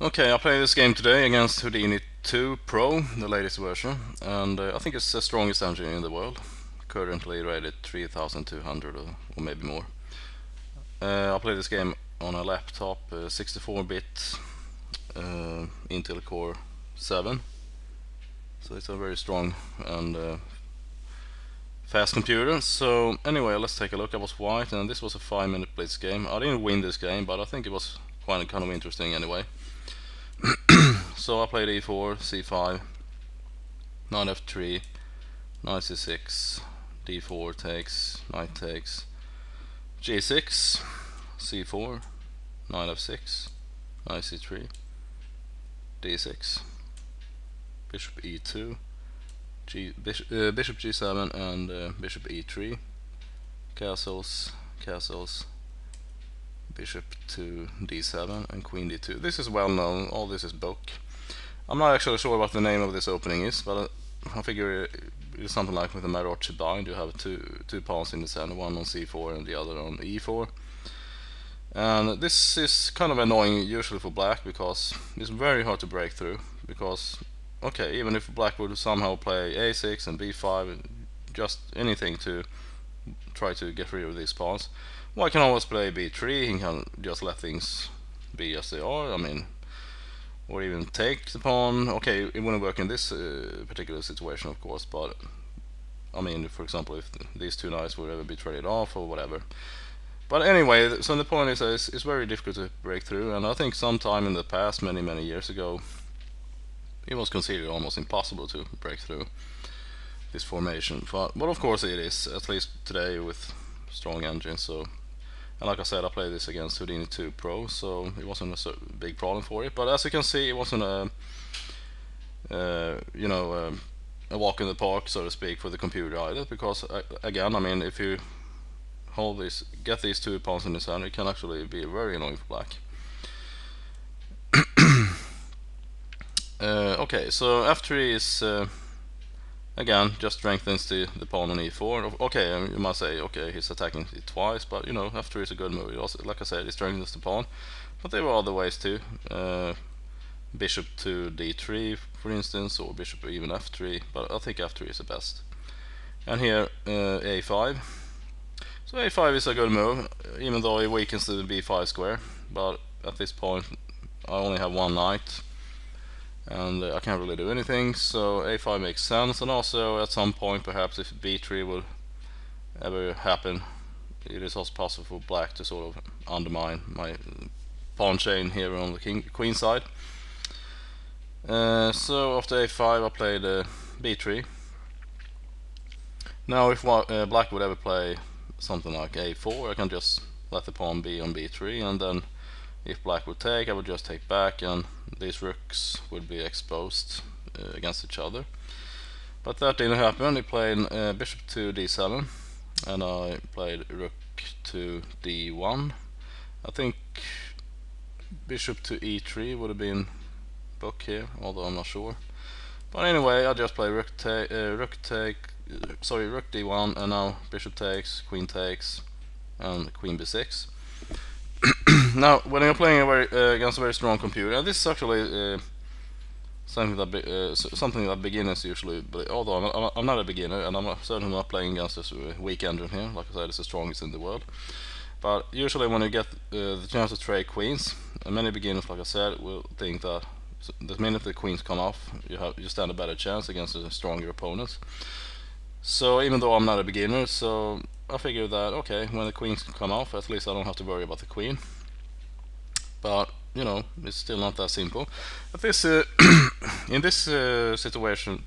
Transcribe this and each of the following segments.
Okay, I play this game today against Houdini 2 Pro, the latest version, and I think it's the strongest engine in the world. Currently rated 3200 or maybe more. I play this game on a laptop, 64-bit Intel Core 7, so it's a very strong and fast computer. So anyway, let's take a look. I was white, and this was a 5-minute blitz game. I didn't win this game, but I think it was quite kind of interesting anyway. So I played e4, c5, knight f3, knight c6, d4 takes, knight takes, g6, c4, knight f6, knight c3, d6, bishop e2, bishop g7, and bishop e3, castles, castles, bishop to d7, and queen d2. This is well known, all this is book. I'm not actually sure what the name of this opening is, but I figure it's something like with a Maroczy bind. You have two pawns in the center, one on c4 and the other on e4. And this is kind of annoying usually for black because it's very hard to break through. Because, okay, even if black would somehow play a6 and b5, just anything to try to get rid of these pawns, white can always play b3. He can just let things be as they are. I mean, or even take the pawn. Okay, it wouldn't work in this particular situation, of course, but I mean, for example, if these two knights would ever be traded off or whatever. But anyway, so the point is, it's very difficult to break through, and I think sometime in the past, many years ago, it was considered almost impossible to break through this formation. But of course it is, at least today with strong engines. So, and like I said, I played this against Houdini 2 Pro, so it wasn't a big problem for it. But as you can see, it wasn't a walk in the park, so to speak, for the computer either. Because again, I mean, if you get these two pawns in the center, it can actually be very annoying for black. Okay, so f3 is again just strengthens the pawn on e4. Okay, you must say, okay, he's attacking it twice, but you know, f3 is a good move. It also, like I said, it strengthens the pawn, but there were other ways too. Bishop to d3, for instance, or bishop even f3, but I think f3 is the best. And here a5. So a5 is a good move, even though it weakens the b5 square, but at this point I only have one knight, and I can't really do anything, so a5 makes sense. And also at some point, perhaps if b3 will ever happen, it is also possible for black to sort of undermine my pawn chain here on the queen side. So after a5 I played b3. Now if black would ever play something like a4, I can just let the pawn be on b3, and then if black would take, I would just take back, and these rooks would be exposed against each other. But that didn't happen. He played bishop to d7, and I played rook to d1. I think bishop to e3 would have been book here, although I'm not sure. But anyway, I just play rook d1, and now bishop takes, queen takes, and queen b6. Now, when you're playing against a very strong computer, and this is actually something that beginners usually, although I'm not a beginner, and I'm certainly not playing against this weak engine here. Like I said, it's the strongest in the world. But usually when you get the chance to trade queens, many beginners, like I said, will think that the minute the queens come off, you stand a better chance against a stronger opponent. So even though I'm not a beginner, so I figured that, okay, when the queens come off, at least I don't have to worry about the queen. But you know, it's still not that simple. But this in this situation,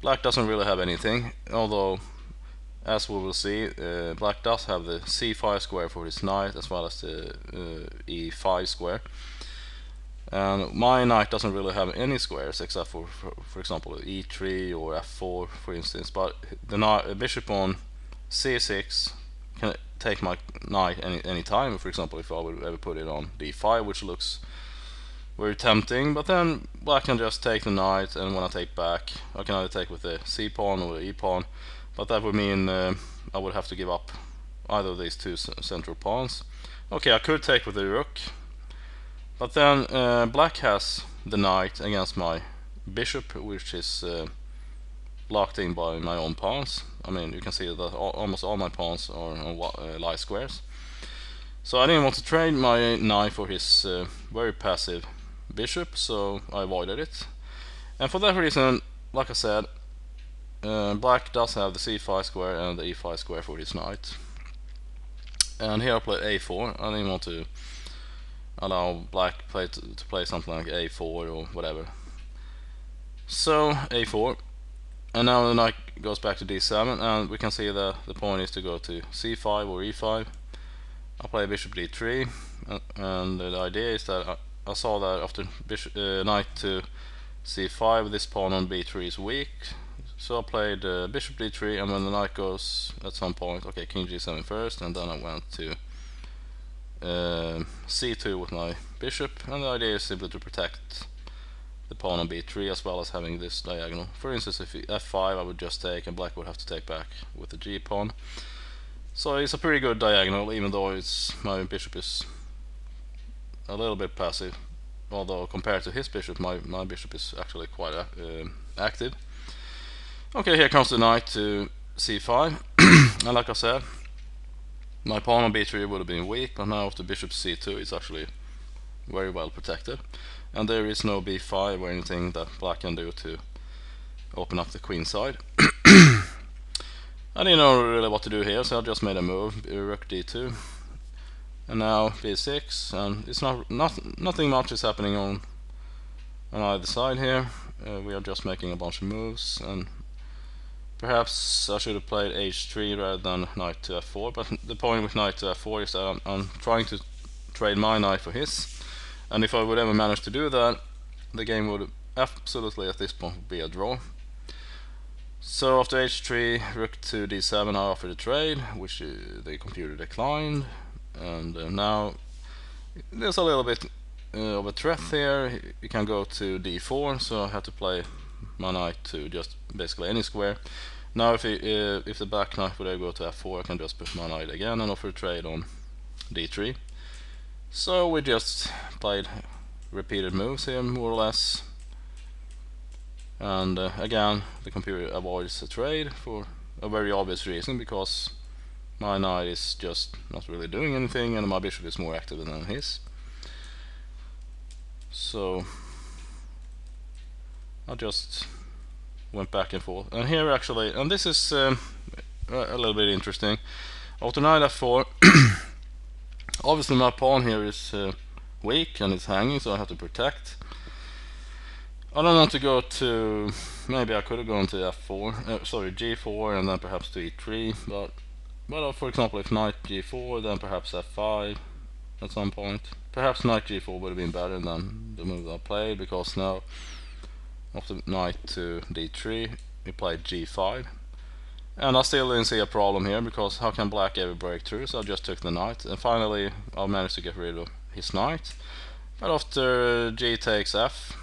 black doesn't really have anything, although as we will see, black does have the c5 square for his knight as well as the e5 square. And my knight doesn't really have any squares except for example e3 or f4, for instance. But the bishop on c6 can take my knight any time. For example, if I would ever put it on d5, which looks very tempting, but then black can just take the knight, and when I take back, I can either take with the c pawn or the e pawn. But that would mean I would have to give up either of these two central pawns. Okay, I could take with the rook, But then black has the knight against my bishop, which is blocked in by my own pawns. I mean, you can see that almost all my pawns are on light squares. So I didn't want to trade my knight for his very passive bishop, so I avoided it. And for that reason, like I said, black does have the c5 square and the e5 square for his knight. And here I played a4. I didn't want to allow black to play something like a4 or whatever. So a4, and now the knight goes back to d7, and we can see that the point is to go to c5 or e5. I play bishop d3, and the idea is that I saw that after knight to c5, this pawn on b3 is weak, so I played bishop d3, and when the knight goes at some point, okay, king g7 first, and then I went to c2 with my bishop, and the idea is simply to protect the pawn on b3 as well as having this diagonal. For instance, if f5 I would just take, and black would have to take back with the g pawn. So it's a pretty good diagonal, even though my bishop is a little bit passive, although compared to his bishop, my bishop is actually quite active. Okay, here comes the knight to c5, and like I said, my pawn on b3 would have been weak, but now after bishop c2 it's actually very well protected, and there is no b5 or anything that black can do to open up the queen side. I didn't know really what to do here, so I just made a move, rook d2, and now b6, and it's nothing much is happening on either side here. We are just making a bunch of moves, and perhaps I should have played h3 rather than knight to f4, but the point with knight to f4 is that I'm trying to trade my knight for his, and if I would ever manage to do that, the game would absolutely at this point be a draw. So after h3, rook to d7, I offered a trade, which the computer declined, and now there's a little bit of a threat here. You can go to d4, so I had to play my knight to just basically any square. Now if the back knight would go to f4, I can just put my knight again and offer a trade on d3. So we just played repeated moves here, more or less. And again, the computer avoids the trade for a very obvious reason, because my knight is just not really doing anything and my bishop is more active than his. So I just went back and forth, and here actually, and this is a little bit interesting. After knight f4, obviously my pawn here is weak and it's hanging, so I have to protect. I don't want to go to, maybe I could have gone to f4, sorry, g4, and then perhaps to e3, but for example, if knight g4, then perhaps f5 at some point. Perhaps knight g4 would have been better than the move I played, because now after knight to d3 we played g5, and I still didn't see a problem here, because how can black ever break through? So I just took the knight, and finally I managed to get rid of his knight. But after g takes f,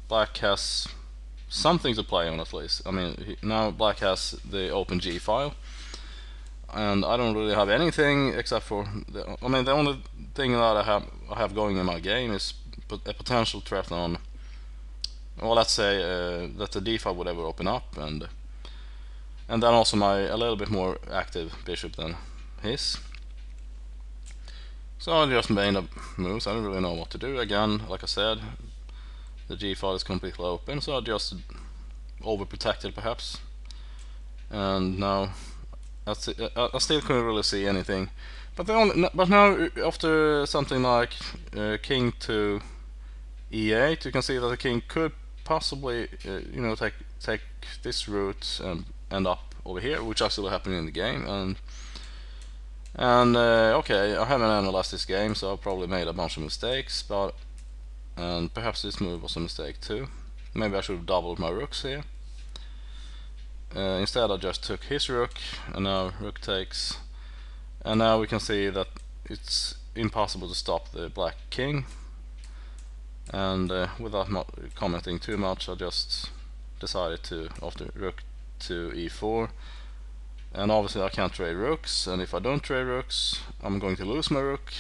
black has something to play on at least. I mean, now black has the open g file, and I don't really have anything except for the only thing that I have going in my game is a potential threat on, well, let's say that the d file would ever open up, and then also a little bit more active bishop than his. So I just made up moves. I don't really know what to do. Again, like I said, the g file is completely open, so I just overprotected perhaps, and now I still couldn't really see anything. But now after something like king to e8, you can see that the king could possibly take this route and end up over here, which actually happened in the game. And okay, I haven't analyzed this game, so I probably made a bunch of mistakes, and perhaps this move was a mistake too. Maybe I should have doubled my rooks here. Instead I just took his rook, and now rook takes, and now we can see that it's impossible to stop the black king. And without commenting too much, I just decided to, after rook to e4, and obviously I can't trade rooks, and if I don't trade rooks I'm going to lose my rook.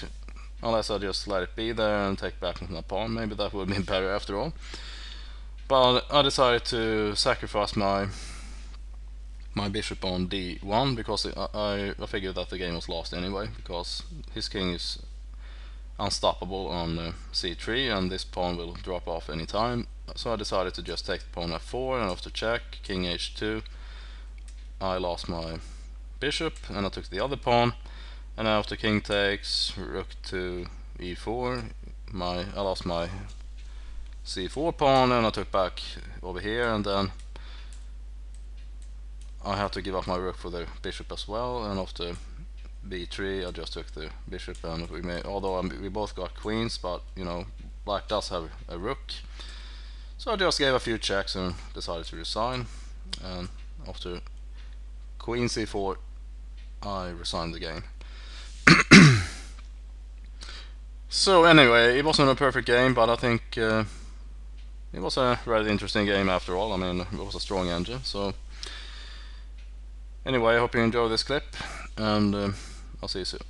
unless I just let it be there and take back my pawn. Maybe that would be better after all. But I decided to sacrifice my bishop on d1 because I figured that the game was lost anyway, because his king is unstoppable on c3 and this pawn will drop off anytime. So I decided to just take the pawn f4 and after check, king h2, I lost my bishop and I took the other pawn, and after king takes, rook to e4, I lost my c4 pawn and I took back over here, and then I have to give up my rook for the bishop as well, and after b3 I just took the bishop, and although we both got queens, but you know, black does have a rook, so I just gave a few checks and decided to resign, and after queen c4 I resigned the game. So anyway, it wasn't a perfect game, but I think it was a rather interesting game after all. I mean, it was a strong engine. So anyway, I hope you enjoy this clip, and I'll see you soon.